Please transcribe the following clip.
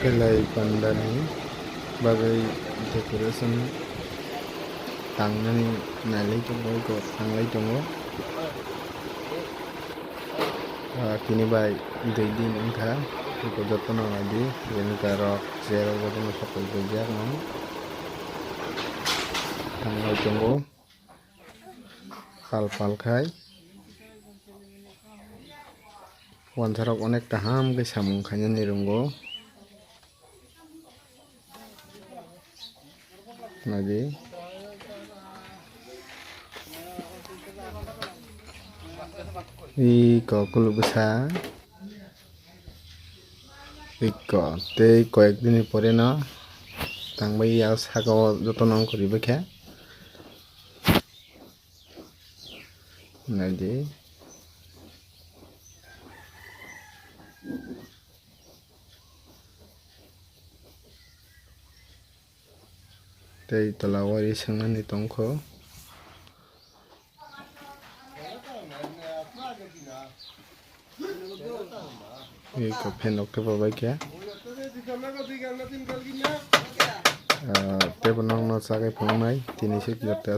Kailai Panda ni Bagui decoration tangani nalai tongo ko tanglai tongo kini bai dui din wngkha iko jotono ladi jenika rok zero jotono sokol dujak no tanglai tongo pal pal khai wansarok onek taham ke samung khainani rungo nadi iko kulubasa iko tei koyek dini pore no tangbai ya saka o jotono ongkori bekha nadi tei tola wari sangnani tongkho iko fan rok tepo baikha tebo nong no chagai phunuknai tini sik jota.